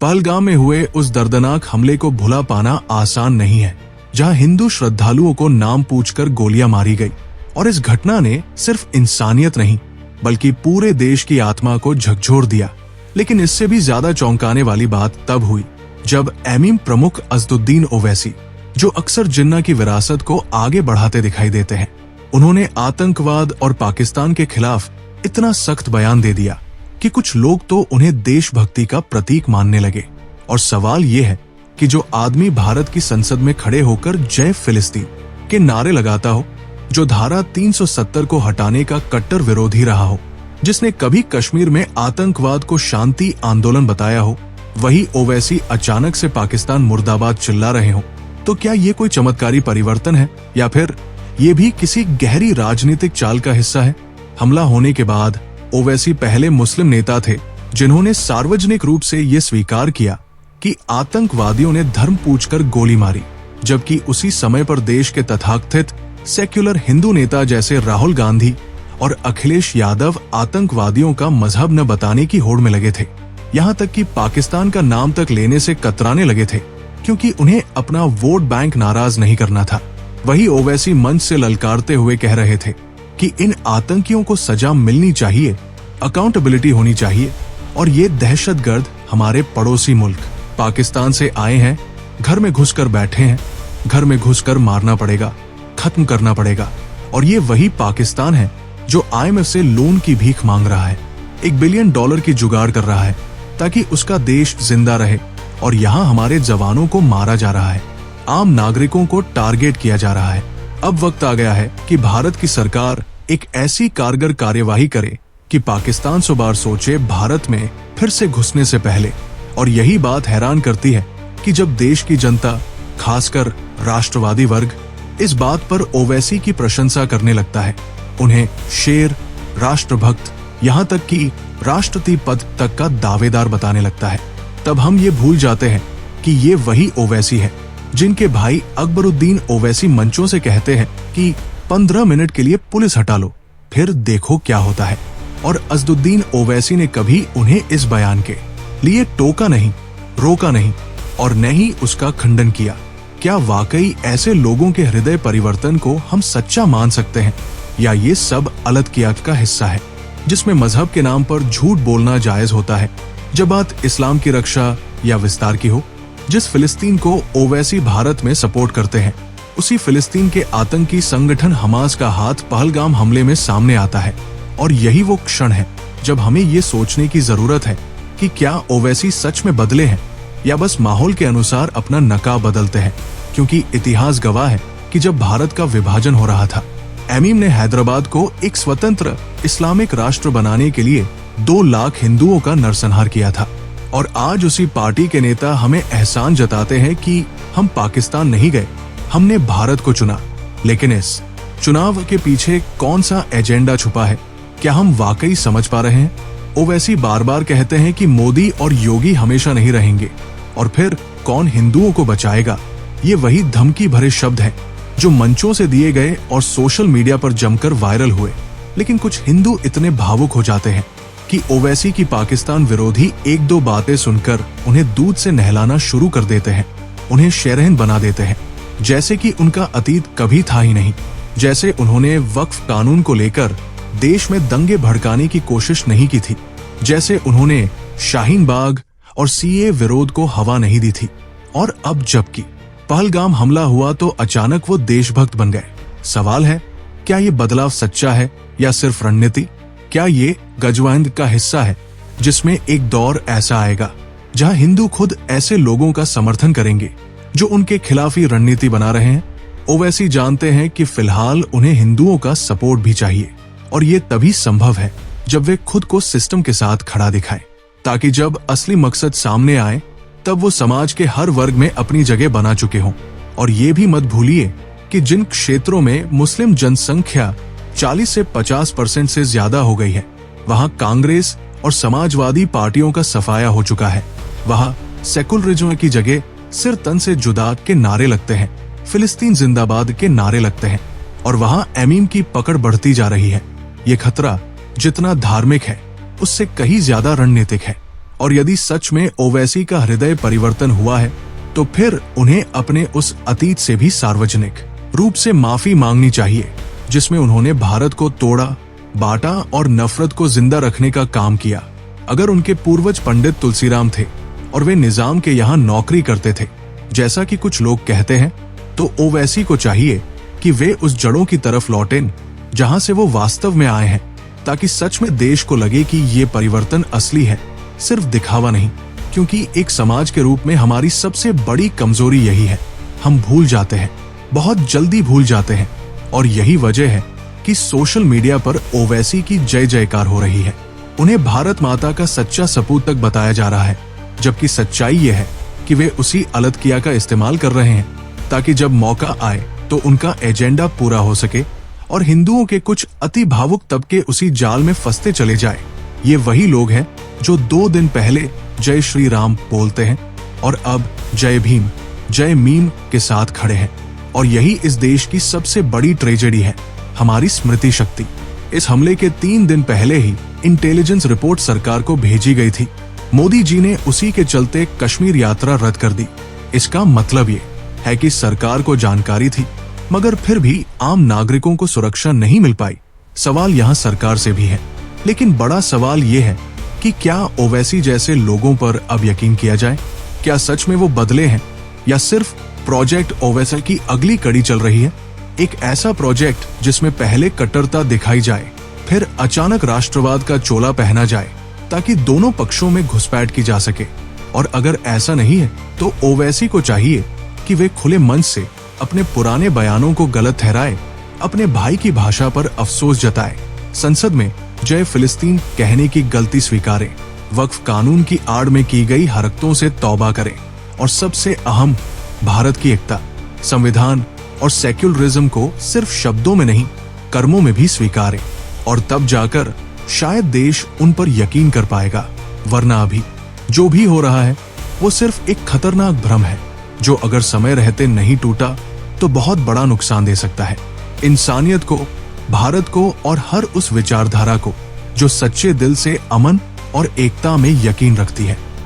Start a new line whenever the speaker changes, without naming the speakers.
पहलगाम में हुए उस दर्दनाक हमले को भुला पाना आसान नहीं है, जहां हिंदू श्रद्धालुओं को नाम पूछकर गोलियां मारी गई। और इस घटना ने सिर्फ इंसानियत नहीं बल्कि पूरे देश की आत्मा को झकझोर दिया। लेकिन इससे भी ज्यादा चौंकाने वाली बात तब हुई जब एमीम प्रमुख असदुद्दीन ओवैसी, जो अक्सर जिन्ना की विरासत को आगे बढ़ाते दिखाई देते हैं, उन्होंने आतंकवाद और पाकिस्तान के खिलाफ इतना सख्त बयान दे दिया कि कुछ लोग तो उन्हें देशभक्ति का प्रतीक मानने लगे। और सवाल ये है कि जो आदमी भारत की संसद में खड़े होकर जय फिलिस्तीन के नारे लगाता हो, जो धारा 370 को हटाने का कट्टर विरोधी रहा हो, जिसने कभी कश्मीर में आतंकवाद को शांति आंदोलन बताया हो, वही ओवैसी अचानक से पाकिस्तान मुर्दाबाद चिल्ला रहे हो, तो क्या ये कोई चमत्कारी परिवर्तन है या फिर ये भी किसी गहरी राजनीतिक चाल का हिस्सा है? हमला होने के बाद ओवैसी पहले मुस्लिम नेता थे जिन्होंने सार्वजनिक रूप से ये स्वीकार किया कि आतंकवादियों ने धर्म पूछकर गोली मारी, जबकि उसी समय पर देश के तथाकथित सेक्युलर हिंदू नेता जैसे राहुल गांधी और अखिलेश यादव आतंकवादियों का मजहब न बताने की होड़ में लगे थे। यहाँ तक कि पाकिस्तान का नाम तक लेने से कतराने लगे थे, क्योंकि उन्हें अपना वोट बैंक नाराज नहीं करना था। वही ओवैसी मंच से ललकारते हुए कह रहे थे कि इन आतंकियों को सजा मिलनी चाहिए, अकाउंटेबिलिटी होनी चाहिए, और ये दहशतगर्द हमारे पड़ोसी मुल्क पाकिस्तान से आए हैं, घर में घुसकर बैठे हैं, घर में घुसकर मारना पड़ेगा, खत्म करना पड़ेगा। और ये वही पाकिस्तान है जो IMF से लोन की भीख मांग रहा है, $1 बिलियन की जुगाड़ कर रहा है ताकि उसका देश जिंदा रहे। और यहाँ हमारे जवानों को मारा जा रहा है, आम नागरिकों को टारगेट किया जा रहा है। अब वक्त आ गया है कि भारत की सरकार एक ऐसी कारगर कार्यवाही करे कि पाकिस्तान 100 बार सोचे भारत में फिर से घुसने से पहले। और यही बात हैरान करती है कि जब देश की जनता, खासकर राष्ट्रवादी वर्ग, इस बात पर ओवैसी की प्रशंसा करने लगता है, उन्हें शेर, राष्ट्रभक्त, यहाँ तक कि राष्ट्रपति पद तक का दावेदार बताने लगता है, तब हम ये भूल जाते हैं कि ये वही ओवैसी है जिनके भाई अकबरुद्दीन ओवैसी मंचों से कहते हैं कि 15 मिनट के लिए पुलिस हटा लो, फिर देखो क्या होता है। और असदुद्दीन ओवैसी ने कभी उन्हें इस बयान के लिए टोका नहीं, रोका नहीं और न ही उसका खंडन किया। क्या वाकई ऐसे लोगों के हृदय परिवर्तन को हम सच्चा मान सकते हैं, या ये सब अलग-कियात का हिस्सा है जिसमें मजहब के नाम पर झूठ बोलना जायज होता है जब बात इस्लाम की रक्षा या विस्तार की हो? जिस फिलिस्तीन को ओवैसी भारत में सपोर्ट करते हैं, उसी फिलिस्तीन के आतंकी संगठन हमास का हाथ पहलगाम हमले में सामने आता है। और यही वो क्षण है जब हमें ये सोचने की जरूरत है कि क्या ओवैसी सच में बदले हैं या बस माहौल के अनुसार अपना नकाब बदलते हैं। क्योंकि इतिहास गवाह है कि जब भारत का विभाजन हो रहा था, एमीम ने हैदराबाद को एक स्वतंत्र इस्लामिक राष्ट्र बनाने के लिए 2 लाख हिंदुओं का नरसंहार किया था। और आज उसी पार्टी के नेता हमें एहसान जताते हैं कि हम पाकिस्तान नहीं गए, हमने भारत को चुना। लेकिन इस चुनाव के पीछे कौन सा एजेंडा छुपा है, क्या हम वाकई समझ पा रहे हैं? ओवैसी बार बार कहते हैं कि मोदी और योगी हमेशा नहीं रहेंगे, और फिर कौन हिंदुओं को बचाएगा? ये वही धमकी भरे शब्द हैं जो मंचों से दिए गए और सोशल मीडिया पर जमकर वायरल हुए। लेकिन कुछ हिंदू इतने भावुक हो जाते हैं कि ओवैसी की पाकिस्तान विरोधी 1-2 बातें सुनकर उन्हें दूध से नहलाना शुरू कर देते हैं, उन्हें शहरहन बना देते हैं, जैसे कि उनका अतीत कभी था ही नहीं, जैसे उन्होंने वक्फ कानून को लेकर देश में दंगे भड़काने की कोशिश नहीं की थी, जैसे उन्होंने शाहीन बाग और CAA विरोध को हवा नहीं दी थी। और अब जबकि पहलगाम हमला हुआ तो अचानक वो देशभक्त बन गए। सवाल है, क्या ये बदलाव सच्चा है या सिर्फ रणनीति? क्या ये गजवाहिंद का हिस्सा है जिसमें एक दौर ऐसा आएगा जहां हिंदू खुद ऐसे लोगों का समर्थन करेंगे जो उनके खिलाफ ही रणनीति बना रहे हैं? ओवैसी जानते हैं कि फिलहाल उन्हें हिंदुओं का सपोर्ट भी चाहिए, और ये तभी संभव है जब वे खुद को सिस्टम के साथ खड़ा दिखाएं, ताकि जब असली मकसद सामने आए तब वो समाज के हर वर्ग में अपनी जगह बना चुके हों। और ये भी मत भूलिए कि जिन क्षेत्रों में मुस्लिम जनसंख्या 40 से 50% से ज्यादा हो गई है, वहां कांग्रेस और समाजवादी पार्टियों का सफाया हो चुका है। वहां सेकुलरिज्म की जगह सिर तन से जुदा के नारे लगते हैं, फिलिस्तीन जिंदाबाद के नारे लगते हैं, और वहां एमीम की पकड़ बढ़ती जा रही है। ये खतरा जितना धार्मिक है उससे कहीं ज्यादा रणनीतिक है। और यदि सच में ओवैसी का हृदय परिवर्तन हुआ है तो फिर उन्हें अपने उस अतीत से भी सार्वजनिक रूप से माफी मांगनी चाहिए जिसमें उन्होंने भारत को तोड़ा, बांटा और नफरत को जिंदा रखने का काम किया। अगर उनके पूर्वज पंडित तुलसीराम थे और वे निजाम के यहाँ नौकरी करते थे जैसा कि कुछ लोग कहते हैं, तो ओवैसी को चाहिए कि वे उस जड़ों की तरफ लौटें जहां से वो वास्तव में आए हैं, ताकि सच में देश को लगे कि ये परिवर्तन असली है, सिर्फ दिखावा नहीं। क्योंकि एक समाज के रूप में हमारी सबसे बड़ी कमजोरी यही है, हम भूल जाते हैं, बहुत जल्दी भूल जाते हैं। और यही वजह है कि सोशल मीडिया पर ओवैसी की जय जयकार हो रही है। उन्हें भारत माता का सच्चा सपूत तक बताया जा रहा है, जबकि सच्चाई ये है कि वे उसी अलतकिया का इस्तेमाल कर रहे हैं ताकि जब मौका आए तो उनका एजेंडा पूरा हो सके और हिंदुओं के कुछ अति भावुक तबके उसी जाल में फंसते चले जाए। ये वही लोग हैं जो 2 दिन पहले जय श्री राम बोलते हैं और अब जय भीम, जय मीम के साथ खड़े हैं। और यही इस देश की सबसे बड़ी ट्रेजेडी है, हमारी स्मृति शक्ति। इस हमले के 3 दिन पहले ही इंटेलिजेंस रिपोर्ट सरकार को भेजी गई थी। मोदी जी ने उसी के चलते कश्मीर यात्रा रद्द कर दी। इसका मतलब ये है कि सरकार को जानकारी थी, मगर फिर भी आम नागरिकों को सुरक्षा नहीं मिल पाई। सवाल यहाँ सरकार से भी है, लेकिन बड़ा सवाल ये है कि क्या ओवैसी जैसे लोगों पर अब यकीन किया जाए? क्या सच में वो बदले हैं या सिर्फ प्रोजेक्ट ओवैसी की अगली कड़ी चल रही है? एक ऐसा प्रोजेक्ट जिसमें पहले कट्टरता दिखाई जाए, फिर अचानक राष्ट्रवाद का चोला पहना जाए ताकि दोनों पक्षों में घुसपैठ की जा सके। और अगर ऐसा नहीं है तो ओवैसी को चाहिए कि वे खुले मंच से अपने पुराने बयानों को गलत ठहराए, अपने भाई की भाषा पर अफसोस जताए, संसद में जय फिलिस्तीन कहने की गलती स्वीकारें, वक्फ कानून की आड़ में की गई हरकतों से तौबा करें और सबसे अहम भारत की एकता, संविधान और सेक्युलरिज्म को सिर्फ शब्दों में नहीं कर्मों में भी स्वीकारें। और तब जाकर शायद देश उन पर यकीन कर पाएगा। वरना अभी जो भी हो रहा है वो सिर्फ एक खतरनाक भ्रम है जो अगर समय रहते नहीं टूटा तो बहुत बड़ा नुकसान दे सकता है इंसानियत को, भारत को और हर उस विचारधारा को जो सच्चे दिल से अमन और एकता में यकीन रखती है।